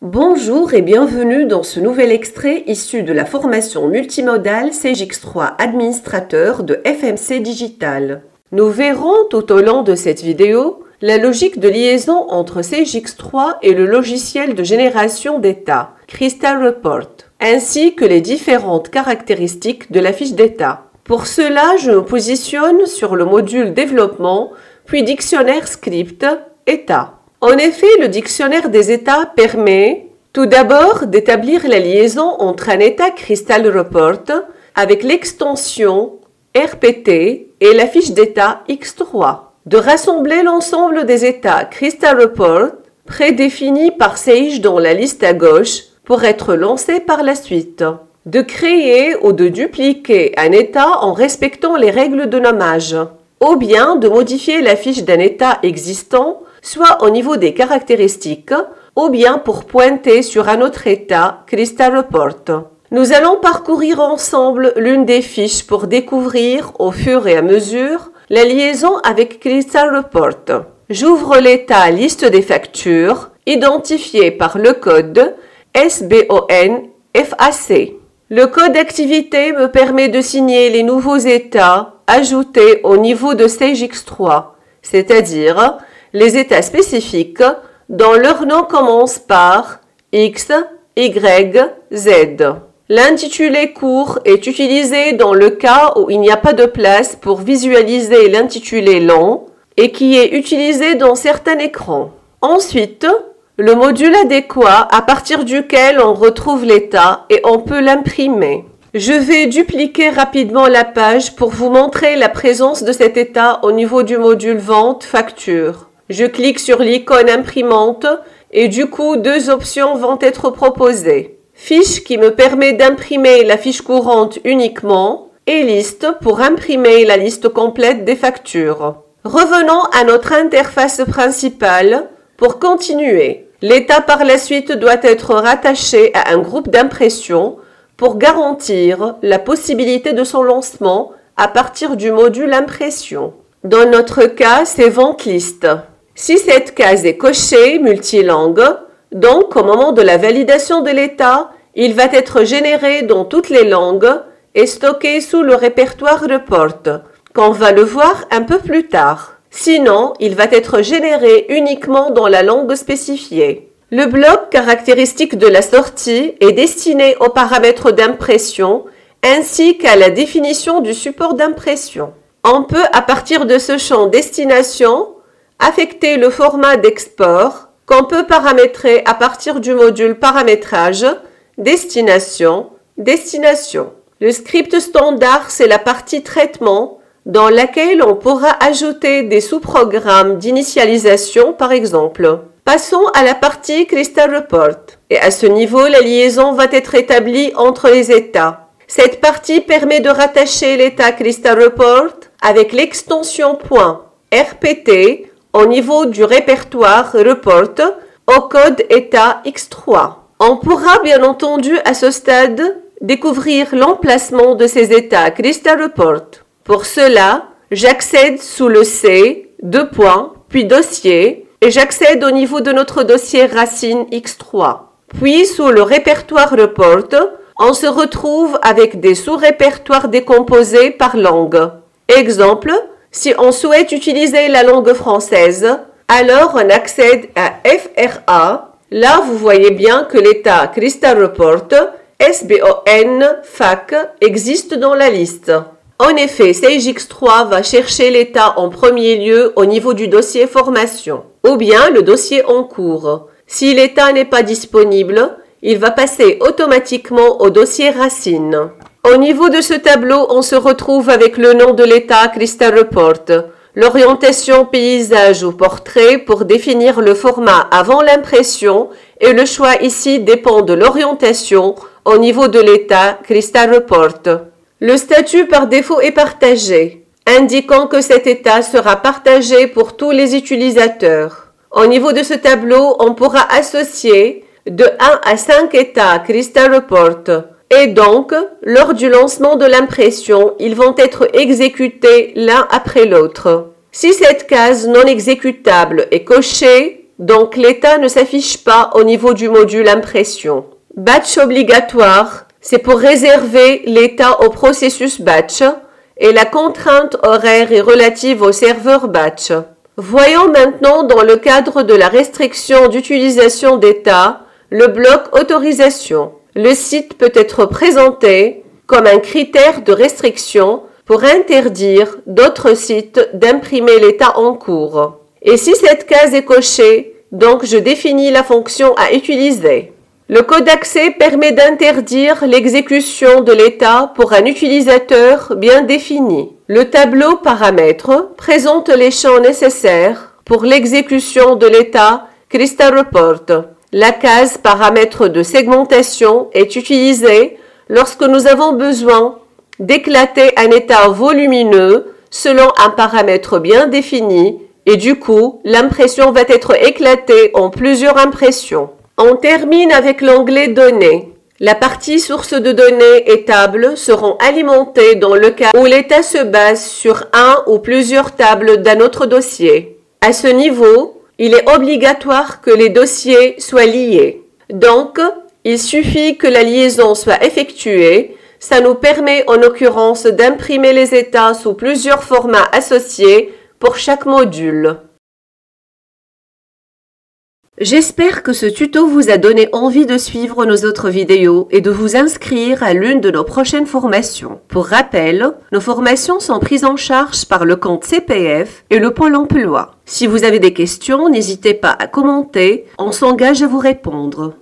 Bonjour et bienvenue dans ce nouvel extrait issu de la formation multimodale CGX3 Administrateur de FMC Digital. Nous verrons tout au long de cette vidéo la logique de liaison entre CGX3 et le logiciel de génération d'état, Crystal Report, ainsi que les différentes caractéristiques de la fiche d'état. Pour cela, je me positionne sur le module développement, puis dictionnaire script, état. En effet, le dictionnaire des états permet tout d'abord d'établir la liaison entre un état Crystal Report avec l'extension RPT et la fiche d'état X3, de rassembler l'ensemble des états Crystal Report prédéfinis par Sage dans la liste à gauche pour être lancés par la suite, de créer ou de dupliquer un état en respectant les règles de nommage, ou bien de modifier la fiche d'un état existant soit au niveau des caractéristiques, ou bien pour pointer sur un autre état Crystal Report. Nous allons parcourir ensemble l'une des fiches pour découvrir au fur et à mesure la liaison avec Crystal Report. J'ouvre l'état liste des factures, identifié par le code SBON-FAC. Le code d'activité me permet de signer les nouveaux états ajoutés au niveau de SageX3, c'est-à-dire les états spécifiques dont leur nom commence par X, Y, Z. L'intitulé court est utilisé dans le cas où il n'y a pas de place pour visualiser l'intitulé long et qui est utilisé dans certains écrans. Ensuite, le module adéquat à partir duquel on retrouve l'état et on peut l'imprimer. Je vais dupliquer rapidement la page pour vous montrer la présence de cet état au niveau du module Vente Facture. Je clique sur l'icône imprimante et du coup, deux options vont être proposées. Fiche qui me permet d'imprimer la fiche courante uniquement et liste pour imprimer la liste complète des factures. Revenons à notre interface principale pour continuer. L'état par la suite doit être rattaché à un groupe d'impression pour garantir la possibilité de son lancement à partir du module impression. Dans notre cas, c'est Vente Liste. Si cette case est cochée multilangue, donc au moment de la validation de l'état, il va être généré dans toutes les langues et stocké sous le répertoire Report, qu'on va le voir un peu plus tard. Sinon, il va être généré uniquement dans la langue spécifiée. Le bloc caractéristique de la sortie est destiné aux paramètres d'impression ainsi qu'à la définition du support d'impression. On peut, à partir de ce champ destination, affecter le format d'export qu'on peut paramétrer à partir du module paramétrage, destination. Le script standard, c'est la partie traitement dans laquelle on pourra ajouter des sous-programmes d'initialisation par exemple. Passons à la partie Crystal Report. Et à ce niveau, la liaison va être établie entre les états. Cette partie permet de rattacher l'état Crystal Report avec l'extension .rpt au niveau du répertoire Report au code état X3. On pourra bien entendu à ce stade découvrir l'emplacement de ces états Crystal Report. Pour cela, j'accède sous le C, puis dossier, et j'accède au niveau de notre dossier racine X3. Puis sous le répertoire Report, on se retrouve avec des sous-répertoires décomposés par langue. Exemple, si on souhaite utiliser la langue française, alors on accède à FRA. Là, vous voyez bien que l'état Crystal Report SBON-FAC existe dans la liste. En effet, SageX3 va chercher l'état en premier lieu au niveau du dossier formation, ou bien le dossier en cours. Si l'état n'est pas disponible, il va passer automatiquement au dossier racine. Au niveau de ce tableau, on se retrouve avec le nom de l'état Crystal Report, l'orientation paysage ou portrait pour définir le format avant l'impression et le choix ici dépend de l'orientation au niveau de l'état Crystal Report. Le statut par défaut est partagé, indiquant que cet état sera partagé pour tous les utilisateurs. Au niveau de ce tableau, on pourra associer de 1 à 5 états Crystal Report. Et donc, lors du lancement de l'impression, ils vont être exécutés l'un après l'autre. Si cette case non exécutable est cochée, donc l'état ne s'affiche pas au niveau du module impression. Batch obligatoire, c'est pour réserver l'état au processus batch et la contrainte horaire est relative au serveur batch. Voyons maintenant dans le cadre de la restriction d'utilisation d'état le bloc autorisation. Le site peut être présenté comme un critère de restriction pour interdire d'autres sites d'imprimer l'état en cours. Et si cette case est cochée, donc je définis la fonction à utiliser. Le code d'accès permet d'interdire l'exécution de l'état pour un utilisateur bien défini. Le tableau paramètres présente les champs nécessaires pour l'exécution de l'état Crystal Report. La case paramètres de segmentation est utilisée lorsque nous avons besoin d'éclater un état volumineux selon un paramètre bien défini et du coup, l'impression va être éclatée en plusieurs impressions. On termine avec l'onglet Données. La partie source de données et tables seront alimentées dans le cas où l'état se base sur un ou plusieurs tables d'un autre dossier. À ce niveau, il est obligatoire que les dossiers soient liés. Donc, il suffit que la liaison soit effectuée. Ça nous permet en l'occurrence d'imprimer les états sous plusieurs formats associés pour chaque module. J'espère que ce tuto vous a donné envie de suivre nos autres vidéos et de vous inscrire à l'une de nos prochaines formations. Pour rappel, nos formations sont prises en charge par le compte CPF et le Pôle emploi. Si vous avez des questions, n'hésitez pas à commenter, on s'engage à vous répondre.